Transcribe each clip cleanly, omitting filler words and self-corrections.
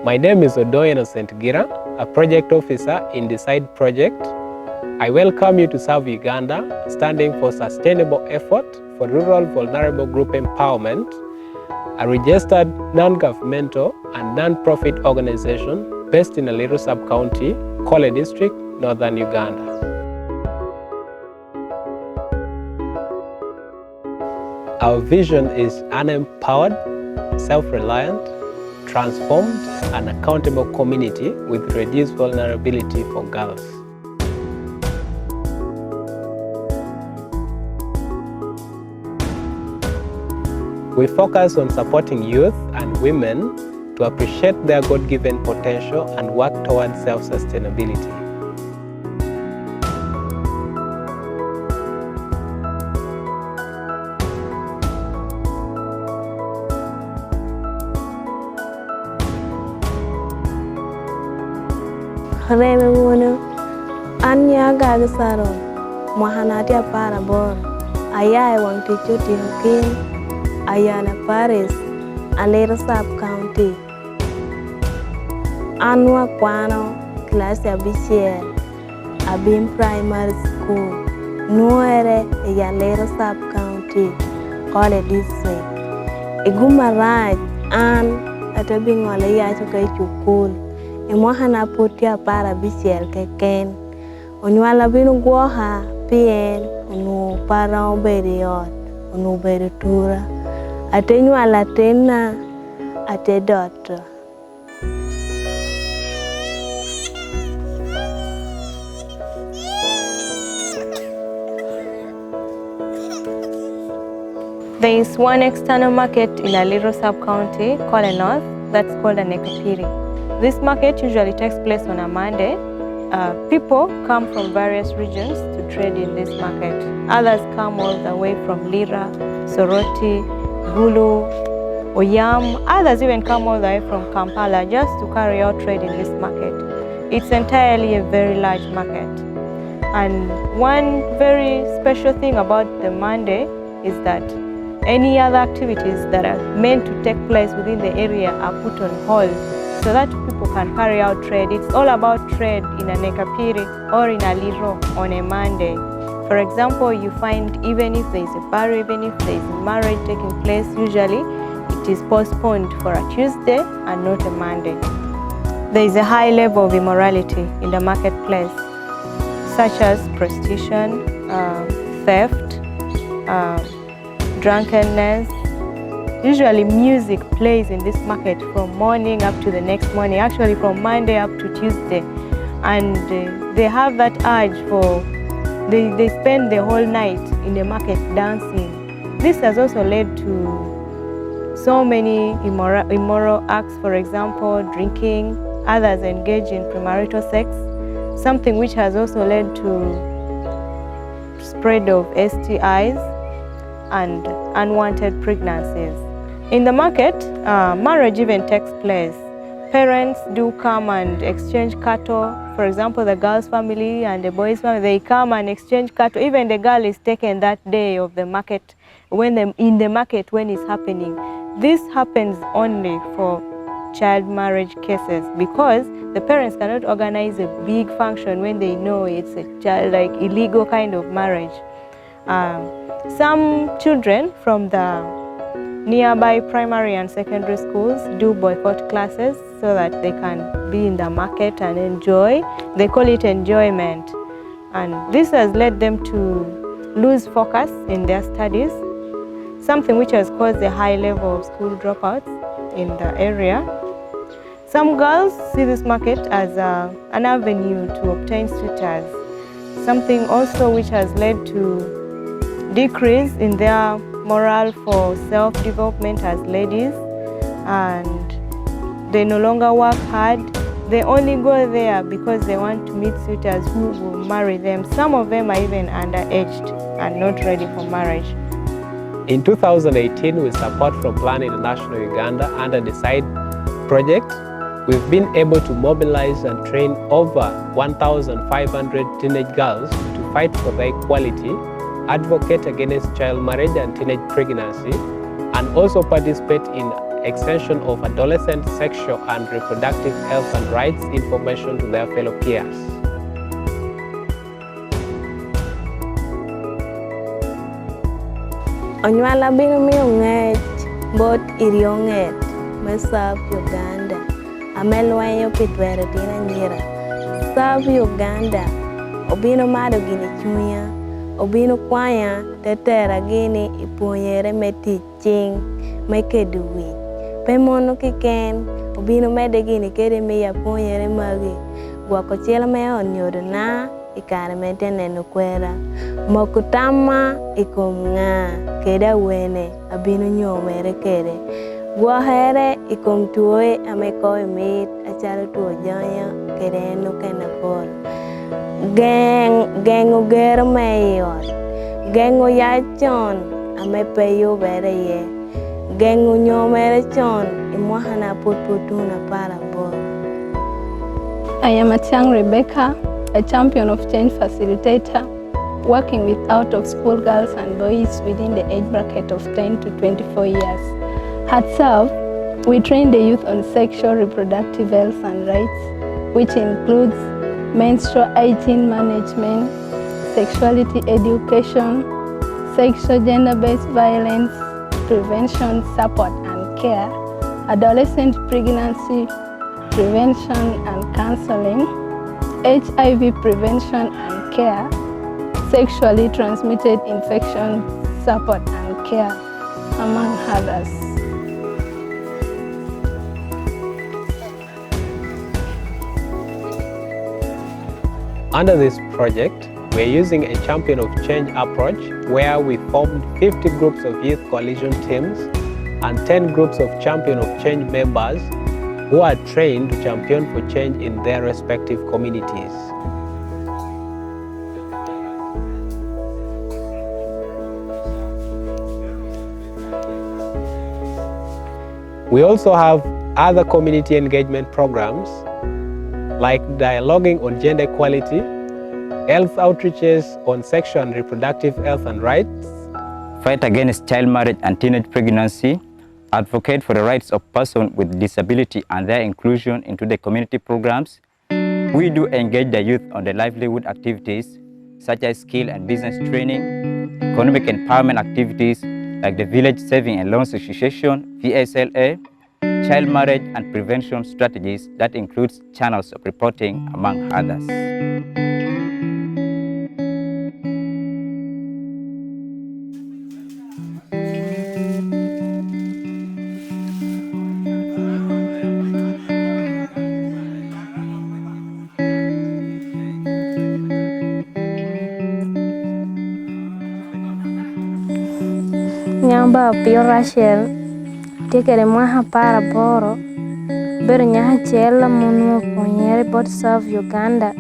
My name is Odoy Innocent Gira, a project officer in Decide Project. I welcome you to Serve Uganda, standing for Sustainable Effort for Rural Vulnerable Group Empowerment, a registered non-governmental and non-profit organization based in Aliru Sub-County, Kole District, Northern Uganda. Our vision is an empowered, self-reliant, transformed and accountable community with reduced vulnerability for girls. We focus on supporting youth and women to appreciate their God-given potential and work towards self-sustainability. Reme mono anya gaga saro mohanatia para bor ayae wang tichuti hokin ayana Paris Aliru Sub-County anwa kwano class abichiel abim primary school nuere Aliru Sub-County Kole District iguma raj an atabingole yacho kai chukul Emohana putia para bisiel keken. Onywala binu guoha pien unu para oberiot unu beritura. Ate nywala tena ate dot. There is one external market in Aliru Sub-County, Kole North, that's called a Nekapiri. This market usually takes place on a Monday. People come from various regions to trade in this market. Others come all the way from Lira, Soroti, Gulu, Oyam. Others even come all the way from Kampala just to carry out trade in this market. It's entirely a very large market. And one very special thing about the Monday is that any other activities that are meant to take place within the area are put on hold, so that people can carry out trade. It's all about trade in a Nekapiri or in a Aliru on a Monday. For example, you find even if there is a burial, even if there is a marriage taking place, usually it is postponed for a Tuesday and not a Monday. There is a high level of immorality in the marketplace, such as prostitution, theft, drunkenness. Usually music plays in this market from morning up to the next morning, actually from Monday up to Tuesday. And they have that urge for, they spend the whole night in the market dancing. This has also led to so many immoral acts, for example, drinking. Others engage in premarital sex, something which has also led to spread of STIs and unwanted pregnancies. In the market, marriage even takes place. Parents do come and exchange cattle. For example, the girl's family and the boy's family, they come and exchange cattle. Even the girl is taken that day of the market, in the market when it's happening. This happens only for child marriage cases because the parents cannot organize a big function when they know it's a child, like illegal kind of marriage. Some children from the nearby primary and secondary schools do boycott classes so that they can be in the market and enjoy. They call it enjoyment. And this has led them to lose focus in their studies, something which has caused a high level of school dropouts in the area. Some girls see this market as an avenue to obtain suitors, something also which has led to decrease in their morale for self-development as ladies, and they no longer work hard. They only go there because they want to meet suitors who will marry them. Some of them are even underaged and not ready for marriage. In 2018, with support from Plan International Uganda under the Decide Project, we've been able to mobilize and train over 1,500 teenage girls to fight for their equality, advocate against child marriage and teenage pregnancy, and also participate in extension of adolescent sexual and reproductive health and rights information to their fellow peers. Onyuala biro miyo ng'ech bot iriong'et South Uganda. Amelwayo pitwere tina nyira. South Uganda obino mado gini chunya. Obino kwaya tetera gini ipuonyere meti ching mekeduwi. Pemono kiken obino mede gini kede miya puonyere magi. Gwako chiela me onyodo na ikare metene nukwera. Mokutama ikom nga keda wene abino nyomere kede. Gwahere ikom tuoe amekoi mit acharo tuo jonyo kede enu kena pol. Gengo gero mayot. Gengo yachon amepeyo bere ye. Gengo nyomere chon imwahana putputuna para bol. I am Atiang Rebecca, a champion of change facilitator, working with out-of-school girls and boys within the age bracket of 10 to 24 years. At SAV, we train the youth on sexual reproductive health and rights, which includes menstrual hygiene management, sexuality education, sexual gender-based violence, prevention, support and care, adolescent pregnancy, prevention and counseling, HIV prevention and care, sexually transmitted infection support and care, among others. Under this project, we are using a champion of change approach where we formed 50 groups of youth coalition teams and 10 groups of champion of change members who are trained to champion for change in their respective communities. We also have other community engagement programs like dialoguing on gender equality, health outreaches on sexual and reproductive health and rights, fight against child marriage and teenage pregnancy, advocate for the rights of persons with disability and their inclusion into the community programs. We do engage the youth on the livelihood activities such as skill and business training, economic empowerment activities like the Village Saving and Loans Association, VSLA, child marriage and prevention strategies that includes channels of reporting, among others. Nyamba Pio Rachel tekere mwaha para boro bero nyaha chela munu ponyere bot South Uganda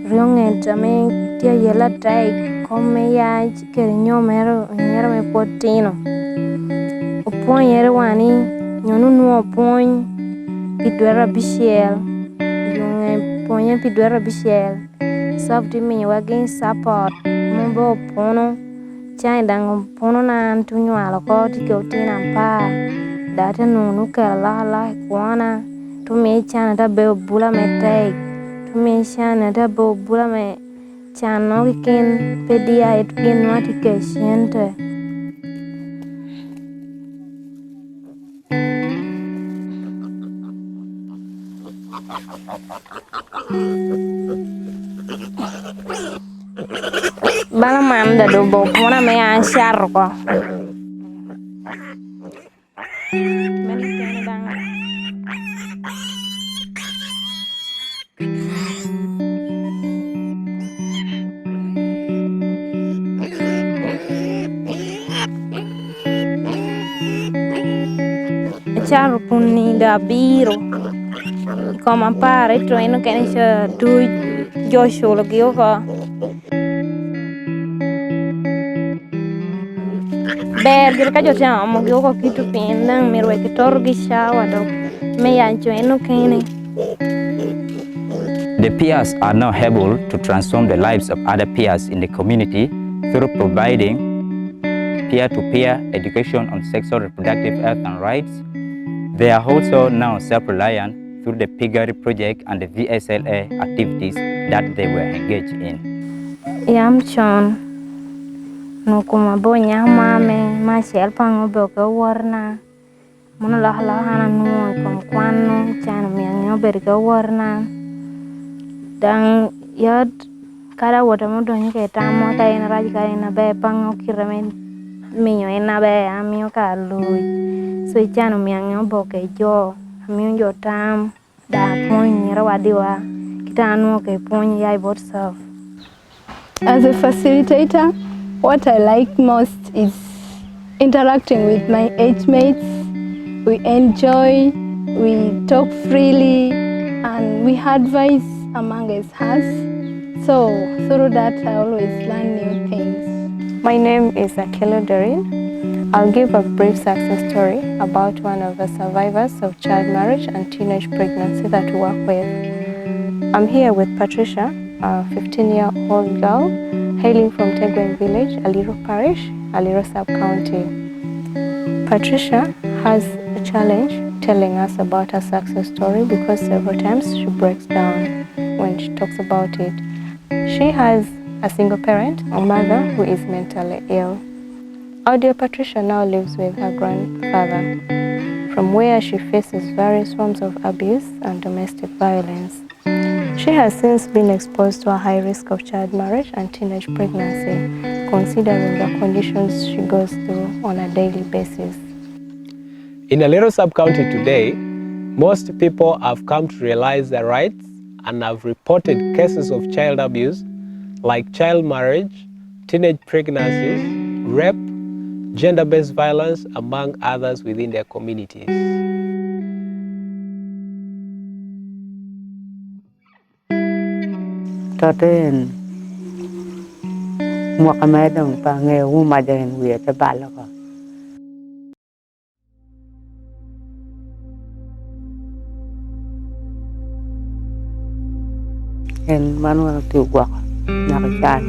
rionge tame tia yela tai kome ya kere nyomero nyera me potino oponyere wani nyonu nuo pony pidwera bishel yunge ponye pidwera bishel South dimi wagin support mumbo pono chai dango pono na antunywa ko tikautina mpa data nunu kala la kwana tumi chana da be bula me tai tumi chana da be bula me chano kin pedia et kin notification te bala manda do bo pona me an sharko Charo puni da biro come pare troino che ne tu Joshua lo che fa Berger ka jo siamo che ho kitu pendang mi ruwe che torgi shawa do me ya joino kene The peers are now able to transform the lives of other peers in the community through providing peer-to-peer education on sexual reproductive health and rights. They are also now self-reliant through the Piggery project and the VSLA activities that they were engaged in. Yam chon no kuma bonya mame ma shel pango boka warna mun la hana no kon kwano chan mi anyo berga warna dan yad kada wata mo don ke tamo ka ina raj ka ina be pango kiramen miyo ina be amio ka lu so chan mi anyo boka jo amio jo tam da pon ni rawadiwa kitano ke pon yai bot serve. As a facilitator, what I like most is interacting with my age mates. We enjoy, we talk freely, and we advise among us. So through that, I always learn new things. My name is Akilo Doreen. I'll give a brief success story about one of the survivors of child marriage and teenage pregnancy that we work with. I'm here with Patricia, a 15-year-old girl hailing from Tegwen Village, Aliro Parish, Aliro Sub-County. Patricia has a challenge telling us about her success story because several times she breaks down when she talks about it. She has a single parent, a mother who is mentally ill. Our dear Patricia now lives with her grandfather, from where she faces various forms of abuse and domestic violence. She has since been exposed to a high risk of child marriage and teenage pregnancy, considering the conditions she goes through on a daily basis. In Aliro Sub-County today, most people have come to realize their rights and have reported cases of child abuse like child marriage, teenage pregnancies, rape, gender-based violence, among others within their communities. Toten muakamadong pange umaden wiya te balako. En manual tu gua nakasan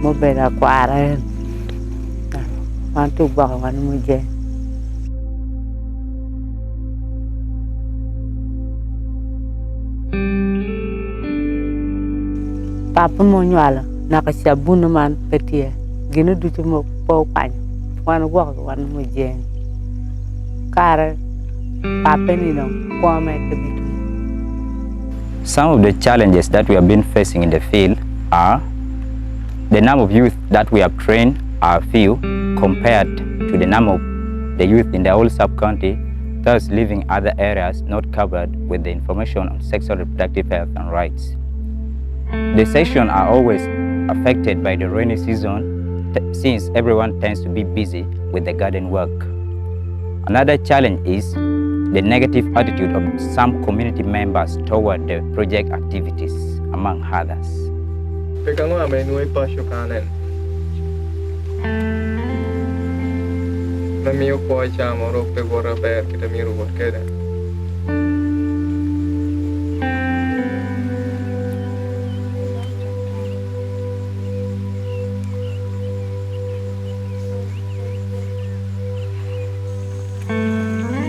mo beda kwaren. Man tu gua wan muje. Papa mo nyala nakasabuna man petie ginu dutu mo po pan wan gwa wan mo jen kare papa ni no ko me te bitu. Some of the challenges that we have been facing in the field are the number of youth that we have trained are few compared to the number of the youth in the whole sub-county, thus leaving other areas not covered with the information on sexual reproductive health and rights. The sessions are always affected by the rainy season since everyone tends to be busy with the garden work. Another challenge is the negative attitude of some community members toward the project activities, among others.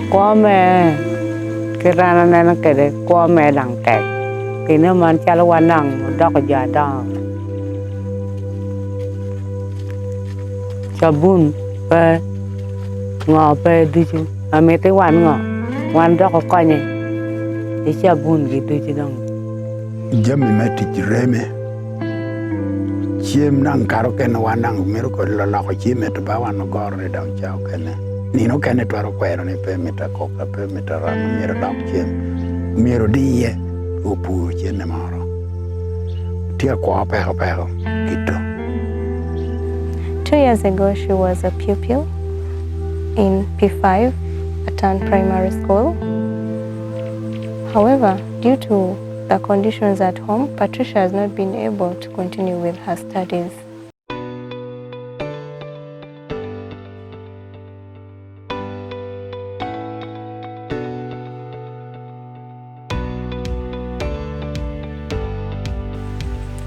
Kwame kirana nana kede kwame lang tek kina man chalawan nang dok jada sabun pe ngo pe dichu amete wan dok konye e sabun gitu chidong jami meti jireme chiem nang karo ken wanang miru ko la ko chieme to ba wan gore dang chao kene nino kene twaro kwero ne pe mita koka pe mita rano miru dang chiem miru diye upu chene maro tia kwa pero gitu. 2 years ago, she was a pupil in P5 at Tan Primary School. However, due to the conditions at home, Patricia has not been able to continue with her studies.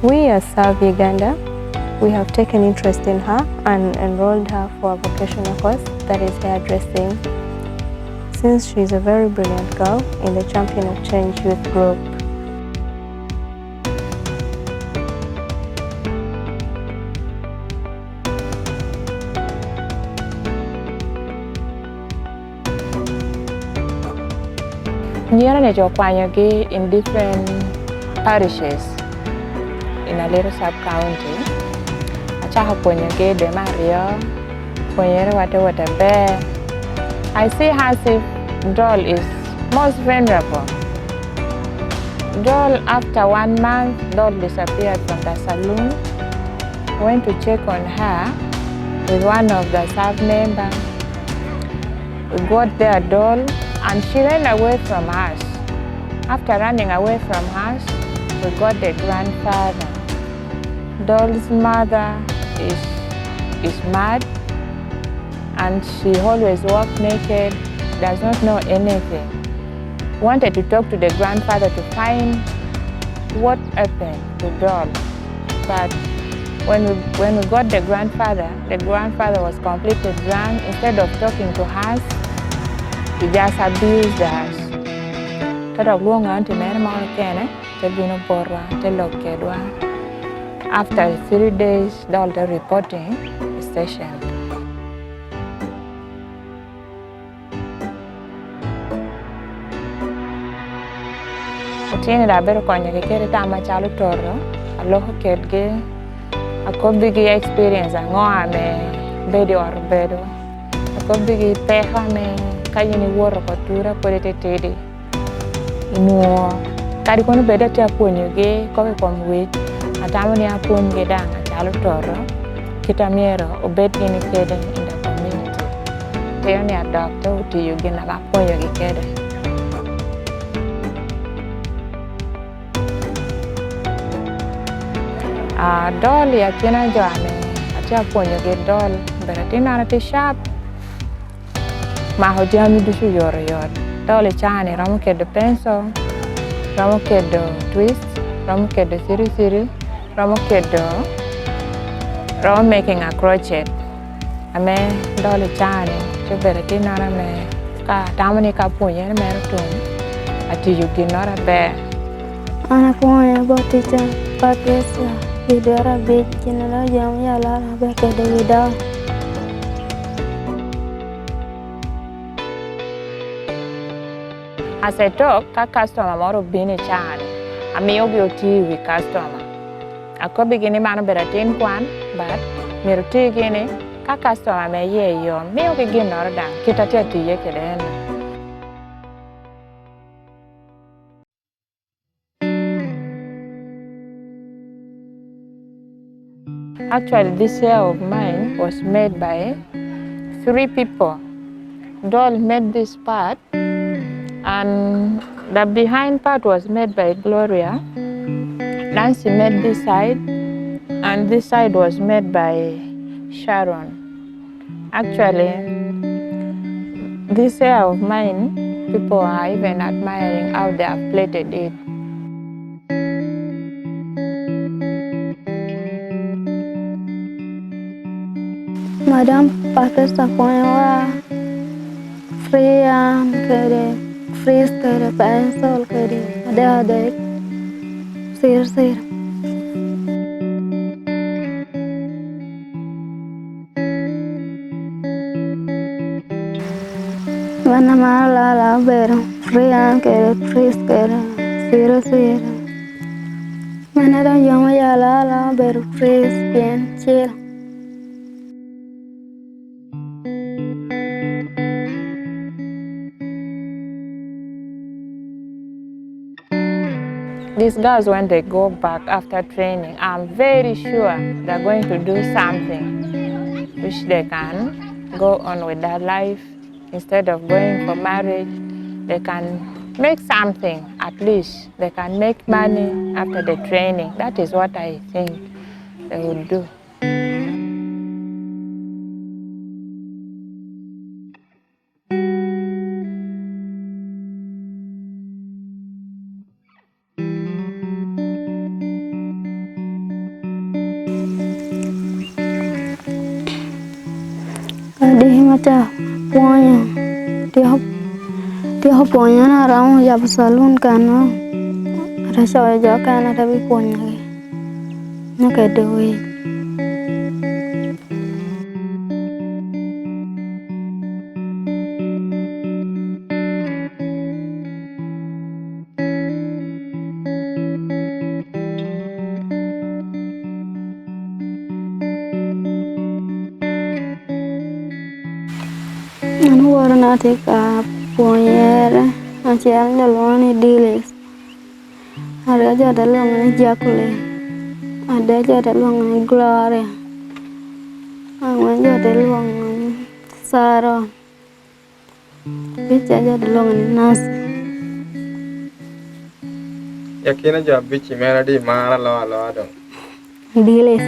We as Serve Uganda, we have taken interest in her and enrolled her for a vocational course that is hairdressing, since she is a very brilliant girl in the Champion of Change youth group. Nyera ne jokwanyogi in different parishes in Alero sub-county. Achaha puonyogi dwe mario, puonyere wate bear. I see her as if Doll is most vulnerable. Doll, after 1 month, Doll disappeared from the saloon. Went to check on her with one of the staff members. We got there, Doll, and she ran away from us. After running away from us, we got the grandfather. Doll's mother is mad, and she always walks naked, does not know anything. Wanted to talk to the grandfather to find what happened to Doll. But when we got the grandfather was completely drunk. Instead of talking to us, he just abused us. After 3 days, Doll reporting station. Tiene da bero konyo ke kere tama chalo toro, aloho kedge, ako bigi experience ango ame bedi or bedo, ako bigi peha me kayini woro kotura podete tedi. Inuo, kari kono beda te aponyo ge koke komwit, atamo ni aponyo ge danga chalo toro, kita miero obed gini kede in the community. Teo ni adopte utiyo gina aponyo ge kede. Doll ya kina joame atia ponyo ge Doll beratina na te sharp ma hojami dusu yor Doll chani ramu kedo pencil, ramu kedo twist, ramu kedo siri, ramu making a crochet. Ame Doll chani te beratina na me ka tamani ka ponyo na mero tum ati yugi nora be. Ana ponyo boticha patesa. Vidara big kinala jam yala beke de vida. As I talk, ka customer moro bini chani. Amiyo gi oti wi customer. Ako bigini mano beratin kwan, but miru ti gini ka customer me ye yo. Miyo gi gin noro dang kita tia tiye keden. Actually, this hair of mine was made by 3 people. Doll made this part, and the behind part was made by Gloria. Nancy made this side, and this side was made by Sharon. Actually, this hair of mine, people are even admiring how they have plaited it. Madam Pakistan poinwa free kere freeze kere pencil kere ada sir mana mala ber free kere freeze kere sir mana da yama yala ber freeze pen chill. These girls, when they go back after training, I'm very sure they're going to do something which they can go on with their life. Instead of going for marriage, they can make something, at least. They can make money after the training. That is what I think they would do. cha puonyo tio puonyo na ramu jab salun kano rasa jo kana tabi puonyo na kedewe anu warna tika puonyere achiel jalwani dilis ada jada luongani Jacqueline ada jada luongani Gloria ang'wen jada luongani Sarah bicha jada luongani Nancy yakina job bichi mera di mara lo dong dilis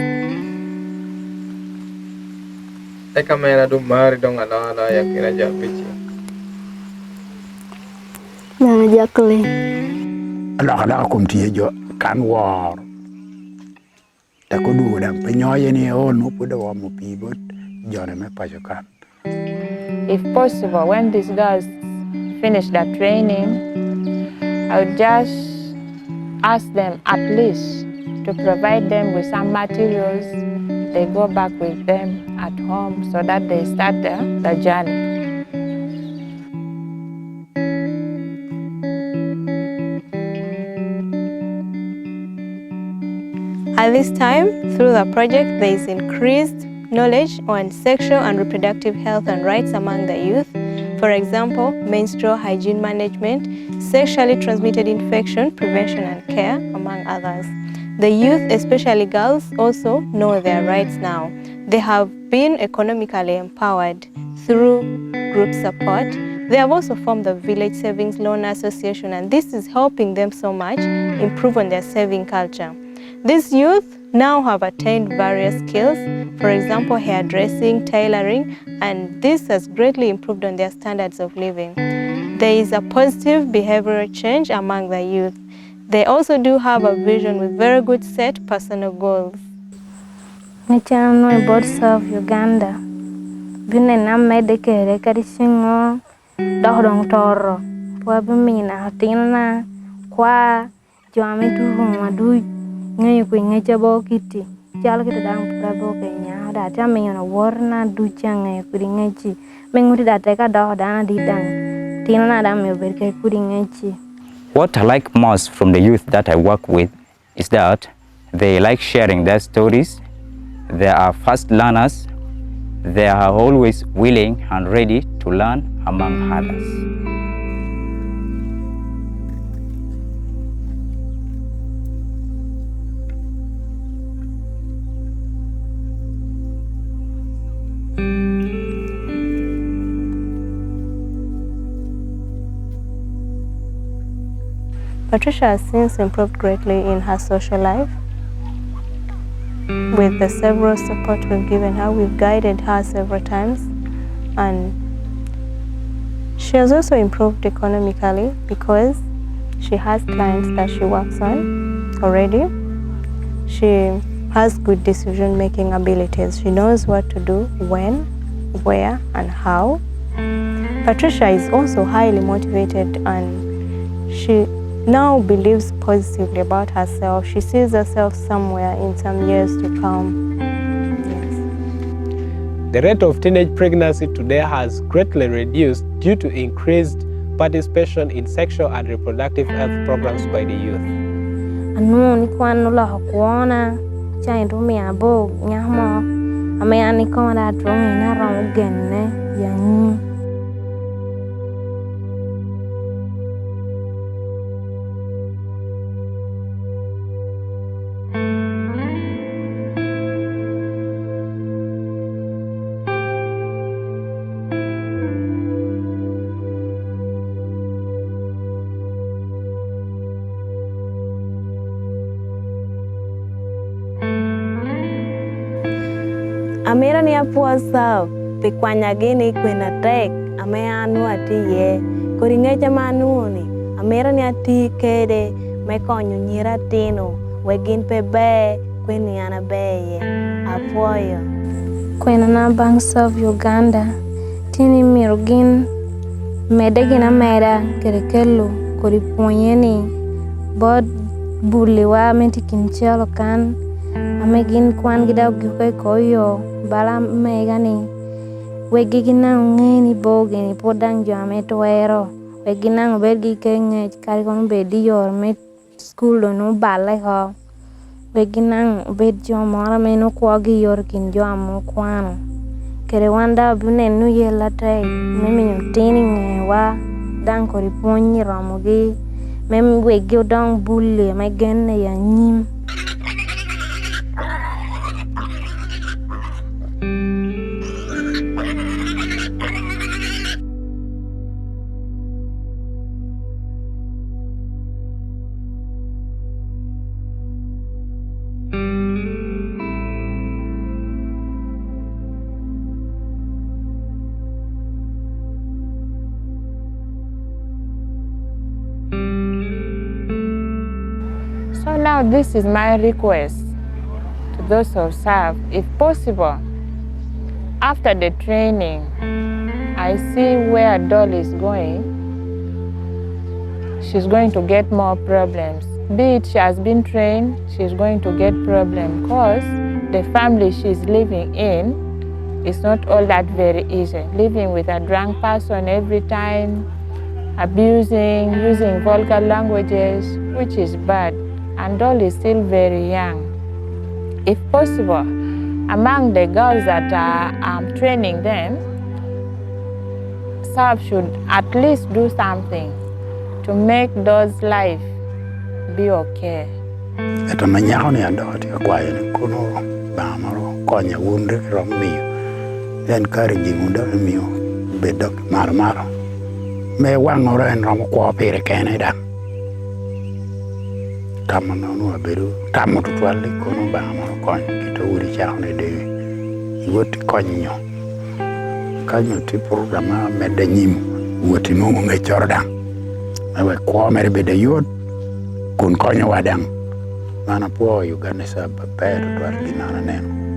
eka mera du mari dong lo yakina job bichi jana Jacqueline Ala kum tie jo kan war ta ko du dam pe nyoye ni o no pu da wa mo pi bot jone me pa kan. If possible, when these girls finish their training, I would just ask them at least to provide them with some materials. They go back with them at home so that they start the journey. At this time, through the project, there is increased knowledge on sexual and reproductive health and rights among the youth. For example, menstrual hygiene management, sexually transmitted infection prevention and care, among others. The youth, especially girls, also know their rights now. They have been economically empowered through group support. They have also formed the Village Savings Loan Association, and this is helping them so much improve on their saving culture. These youth now have attained various skills, for example, hairdressing, tailoring, and this has greatly improved on their standards of living. There is a positive behavioral change among the youth. They also do have a vision with very good set personal goals. Nichano no board serve Uganda. Bine na medicare karishingo dohdong toro. Pwa bimina hatina kwa jwame tu madu ngayo ko ngaja bo kiti. Jal kita dang pura bo kenya da ta me na warna du changa ko ngaji. Menguri da ta ka dohdana di dang. Tina na da me berke ko ngaji. What I like most from the youth that I work with is that they like sharing their stories. They are fast learners. They are always willing and ready to learn among others. Patricia has since improved greatly in her social life. With the several support we've given her, we've guided her several times, and she has also improved economically because she has clients that she works on already. She has good decision-making abilities. She knows what to do, when, where, and how. Patricia is also highly motivated, and she now believes positively about herself. She sees herself somewhere in some years to come. Yes. The rate of teenage pregnancy today has greatly reduced due to increased participation in sexual and reproductive health programs by the youth. Anu ni kwanu la kuona chai rumi abo nyamo ame ani kona drongi na ro genne yanyi. Amira ni apua sao pikwanya gini kwena tek ame anu ati ye koringeja manuni amira ni ati kede me konyo nyira tino wegin pebe kweni anabeye apoyo Kwena na Bank of Uganda tini miro gin mede gina meda kere kelo kodi puonye ni bod buli wa menti kinchelo kan ame gin kwan gida gikoy koyo bala mega ni wegi gina ngeni boge ni podang jo ame toero wegi na obedi kenge kari kon bedi yor me school no bala ho wegi na obed jo mora me no kwagi yor kin jo amo kwano kere wanda bune nu yela tai mimi nyutini ngewa dang kori puonyi ramogi mem wegi dong bulle me genne ya nyim. So now this is my request to those who serve. If possible, after the training, I see where Dolly is going. She's going to get more problems. Be it she has been trained, she's going to get problems because the family she's living in is not all that very easy. Living with a drunk person every time, abusing, using vulgar languages, which is bad. And Dolly is still very young. If possible, among the girls that I'm training them, SAP should at least do something to make those life be okay. Ito na nyako ni adoti akwayo ni kuno bamaro konya wunde rom miyo. En kari jingundo miyo bedok maro. Me wangoro en rom kwa pere kene da. Tamo no aberu tamo tutwali kono bamaro konya kita uri chao ne de iwoti konyo. Kanyo ti programa mede nyim woti no nge chorda. Awe kwa mere bede yot kun konyo wadang. Mana po Uganda sa papel twal ginana neno.